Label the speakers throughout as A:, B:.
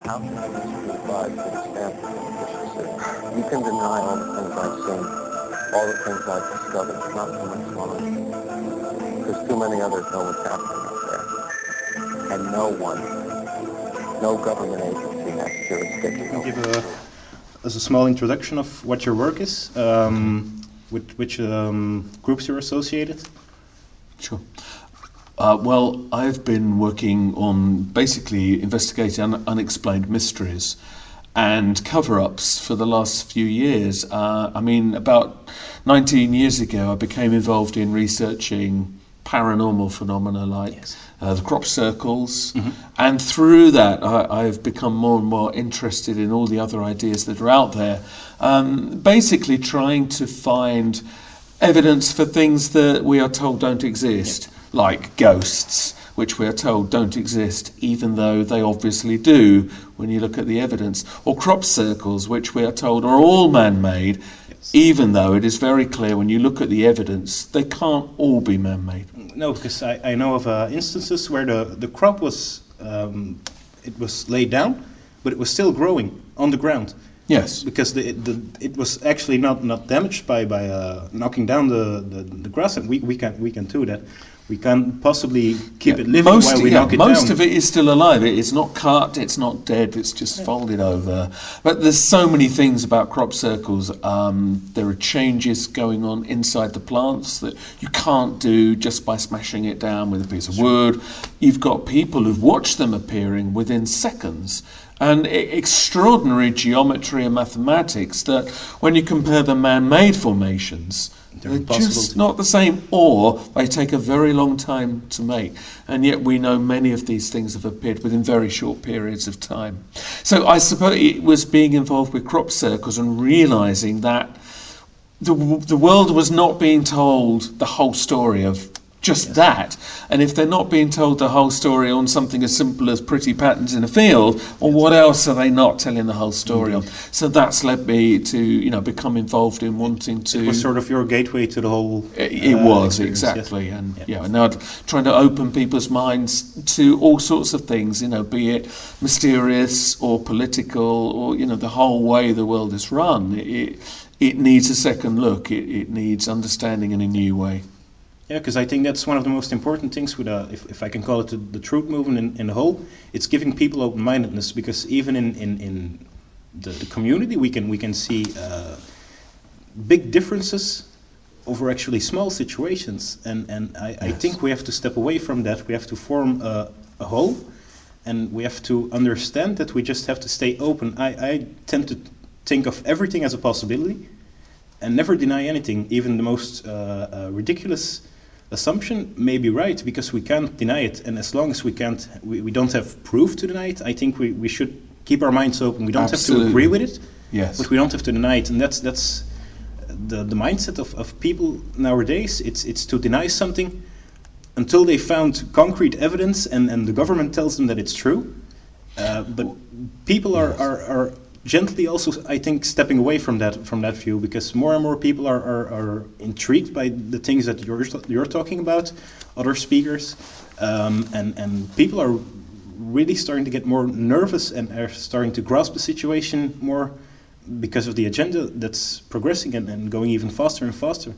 A: How can I recently advise that it's Stanford efficiency? You can deny all the things I've seen, all the things I've discovered. It's not too much longer. Because too many others know what's happening up there. And no government agency has jurisdiction over
B: Give as a small introduction of what your work is, with which groups you're associated.
C: Sure. Well, I've been working on basically investigating unexplained mysteries and cover-ups for the last few years. About 19 years ago, I became involved in researching paranormal phenomena like the crop circles, and through that I've become more and more interested in all the other ideas that are out there, basically trying to find evidence for things that we are told don't exist, like ghosts, which we are told don't exist, even though they obviously do when you look at the evidence, or crop circles, which we are told are all man-made, even though it is very clear when you look at the evidence, they can't all be man-made.
B: No, because I know of instances where the crop was, it was laid down, but it was still growing on the ground.
C: Yes.
B: Because it was actually not damaged by knocking down the grass, and we can do that. We can't possibly keep it living while we knock it down.
C: Most of it is still alive. It's not cut, it's not dead, it's just folded over. But there's so many things about crop circles. There are changes going on inside the plants that you can't do just by smashing it down with a piece of wood. You've got people who've watched them appearing within seconds. And extraordinary geometry and mathematics that when you compare the man-made formations, they're just not the same, or they take a very long time to make. And yet we know many of these things have appeared within very short periods of time. So I suppose it was being involved with crop circles and realising that the world was not being told the whole story of just that, and if they're not being told the whole story on something as simple as pretty patterns in a field, or what else are they not telling the whole story on? So that's led me to become involved in wanting to.
B: It was sort of your gateway to the whole.
C: It was exactly, and now trying to open people's minds to all sorts of things, be it mysterious or political, or the whole way the world is run. It needs a second look. It needs understanding in a new way.
B: Yeah, because I think that's one of the most important things with, if I can call it the truth movement in the whole, it's giving people open-mindedness, because even in the community we can see big differences over actually small situations, and I think we have to step away from that. We have to form a whole, and we have to understand that we just have to stay open. I tend to think of everything as a possibility and never deny anything, even the most ridiculous assumption may be right, because we can't deny it, and as long as we don't have proof to deny it, I think we should keep our minds open. We don't have to agree with it, but we don't have to deny it, and that's the mindset of people nowadays. It's to deny something until they found concrete evidence, and the government tells them that it's true. But people are gently also, I think, stepping away from that view, because more and more people are intrigued by the things that you're talking about, other speakers, and people are really starting to get more nervous and are starting to grasp the situation more because of the agenda that's progressing and going even faster and faster.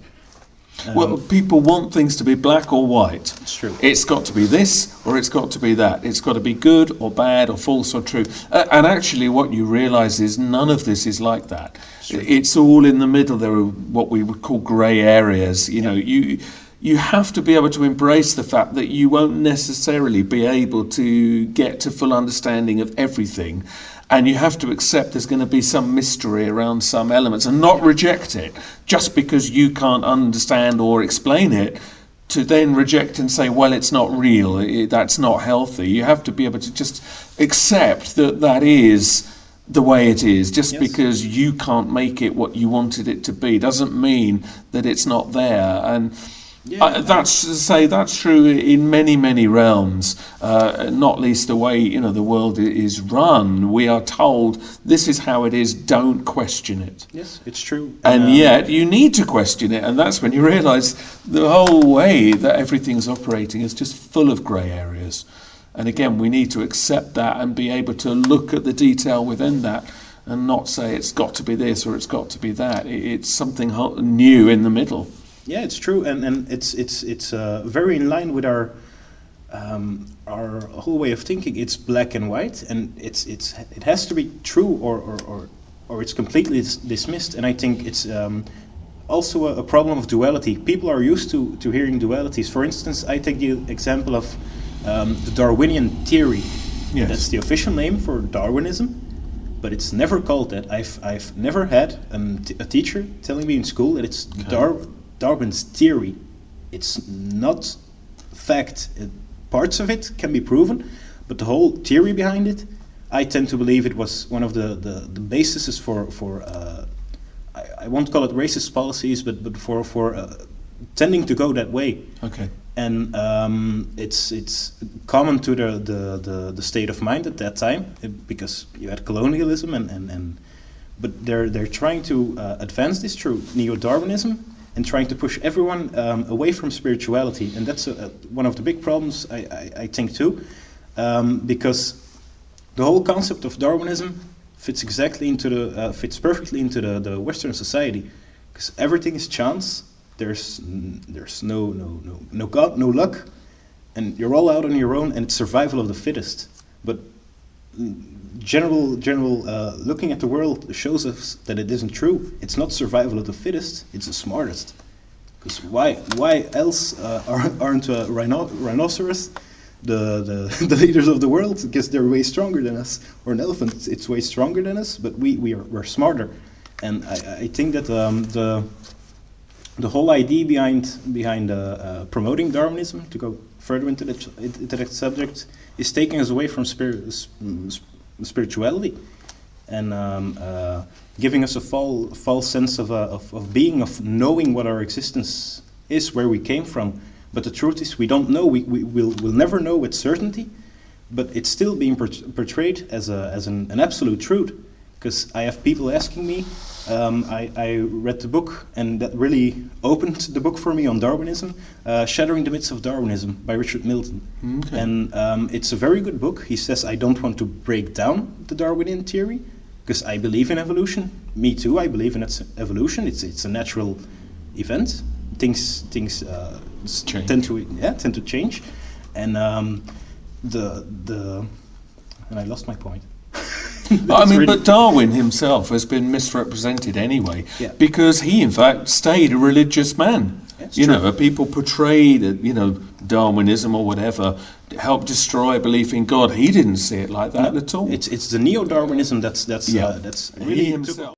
C: Well, people want things to be black or white.
B: It's true.
C: It's got to be this or it's got to be that. It's got to be good or bad or false or true. And actually what you realise is none of this is like that. It's all in the middle. There are what we would call grey areas. You have to be able to embrace the fact that you won't necessarily be able to get to full understanding of everything. And you have to accept there's going to be some mystery around some elements and not reject it just because you can't understand or explain it, to then reject and say, well, it's not real, that's not healthy. You have to be able to just accept that is the way it is. Just because you can't make it what you wanted it to be doesn't mean that it's not there. And that's true in many realms, not least the way the world is run. We are told this is how it is, don't question it.
B: Yes, it's true.
C: And yet you need to question it, and that's when you realise the whole way that everything's operating is just full of grey areas. And again, we need to accept that and be able to look at the detail within that and not say it's got to be this or it's got to be that. It's something new in the middle.
B: Yeah, it's true, and it's very in line with our whole way of thinking. It's black and white, and it has to be true or it's completely dismissed. And I think it's also a problem of duality. People are used to hearing dualities. For instance, I take the example of the Darwinian theory.
C: Yes.
B: That's the official name for Darwinism, but it's never called that. I've never had a teacher telling me in school that it's Darwin's theory. It's not fact. Parts of it can be proven, but the whole theory behind it, I tend to believe it was one of the bases for I won't call it racist policies, but for tending to go that way.
C: Okay.
B: And it's common to the state of mind at that time, because you had colonialism but they're trying to advance this through neo-Darwinism and trying to push everyone away from spirituality, and that's one of the big problems I think too, because the whole concept of Darwinism fits perfectly into the Western society, because everything is chance. There's no God, no luck, and you're all out on your own, and it's survival of the fittest. But general looking at the world shows us that it isn't true. It's not survival of the fittest, it's the smartest. Because why else aren't a rhinoceros the leaders of the world? Because they're way stronger than us. Or an elephant, it's way stronger than us, but we're smarter. And I think that the whole idea behind promoting Darwinism, to go further into that subject, is taking us away from spirituality, and giving us a false sense of being, of knowing what our existence is, where we came from. But the truth is, we don't know. We'll never know with certainty, but it's still being portrayed as an absolute truth. Because I have people asking me, I read the book, and that really opened the book for me on Darwinism, Shattering the Myths of Darwinism by Richard Milton.
C: Okay.
B: And it's a very good book. He says, I don't want to break down the Darwinian theory, because I believe in evolution. Me too, I believe in evolution. It's a natural event. Things tend to change. And and I lost my point.
C: I mean, but Darwin himself has been misrepresented anyway, because he, in fact, stayed a religious man. People portrayed, Darwinism or whatever, helped destroy belief in God. He didn't see it like that at all.
B: It's the neo-Darwinism that's really
C: he himself.